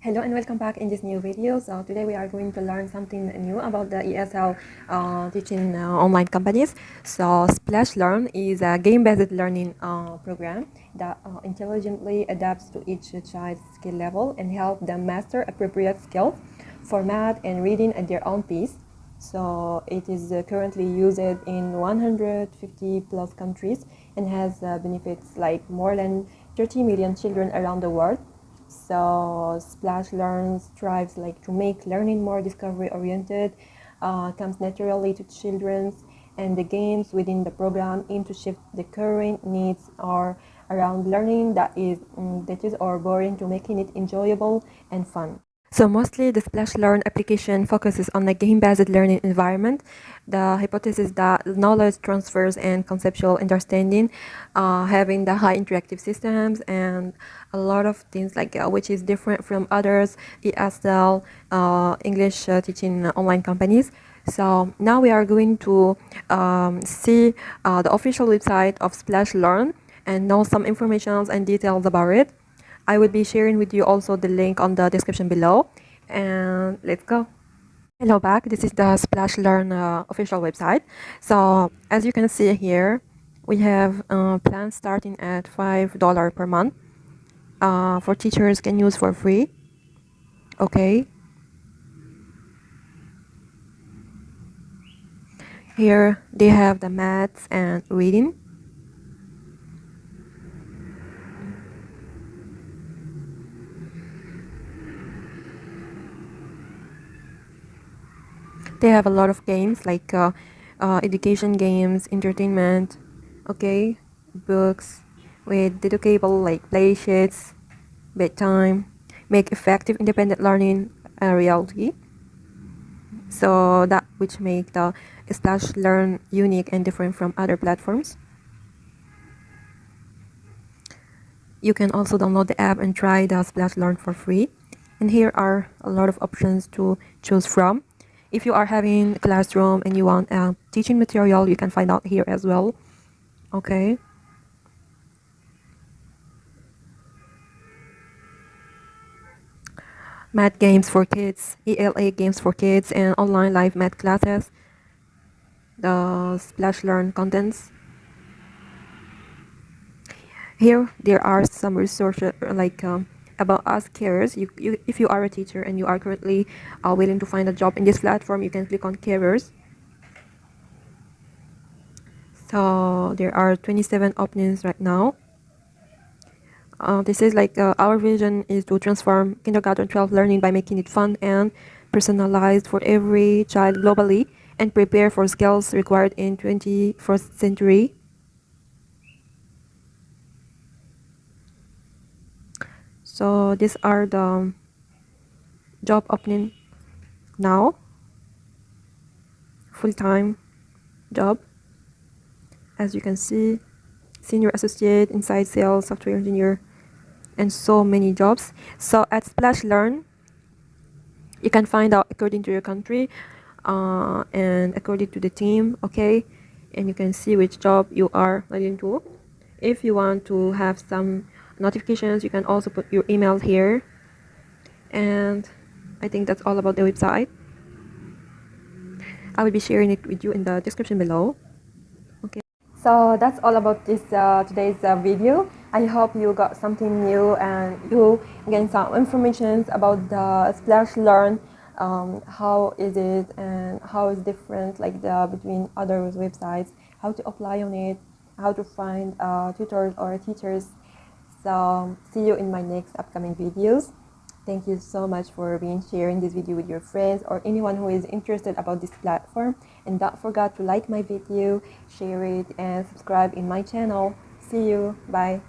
Hello and welcome back in this new video. So today we are going to learn something new about the ESL teaching online companies. So SplashLearn is a game-based learning program that intelligently adapts to each child's skill level and help them master appropriate skills for math and reading at their own pace. So it is currently used in 150 plus countries and has benefits like more than 30 million children around the world. So SplashLearn strives to make learning more discovery oriented, comes naturally to children, and the games within the program aim to shift the current needs are around learning that is or boring to making it enjoyable and fun. So mostly the SplashLearn application focuses on a game-based learning environment. The hypothesis that knowledge transfers and conceptual understanding, having the high interactive systems and a lot of things which is different from others ESL English teaching online companies. So now we are going to see the official website of SplashLearn and know some information and details about it. I will be sharing with you also the link on the description below, and let's go. Hello back, this is the SplashLearn official website. So as you can see here, we have plans starting at $5 per month. For teachers can use for free. Okay. Here they have the maths and reading. They have a lot of games like education games, entertainment, okay, books with dedicable play sheets, bedtime, make effective independent learning a reality. So that which make the SplashLearn unique and different from other platforms. You can also download the app and try the SplashLearn for free. And here are a lot of options to choose from. If you are having a classroom and you want teaching material, you can find out here as well. Okay. Math games for kids, ELA games for kids, and online live math classes. The SplashLearn contents. Here there are some resources about us carers. If you are a teacher and you are currently willing to find a job in this platform, you can click on carers. So there are 27 openings right now. This is our vision is to transform kindergarten 12 learning by making it fun and personalized for every child globally and prepare for skills required in 21st century. So these are the job opening now. Full-time job. As you can see, senior associate, inside sales, software engineer, and so many jobs. So at SplashLearn, you can find out according to your country and according to the team, okay? And you can see which job you are willing to. If you want to have some notifications, you can also put your email here. And I think that's all about the website. I will be sharing it with you in the description below. Okay, so that's all about this today's video. I hope you got something new and you gain some information about the SplashLearn. How is it and how is different between other websites, how to apply on it, how to find tutors or teachers. So see you in my next upcoming videos. Thank you so much for sharing this video with your friends or anyone who is interested about this platform. And don't forget to like my video, share it, and subscribe in my channel. See you. Bye.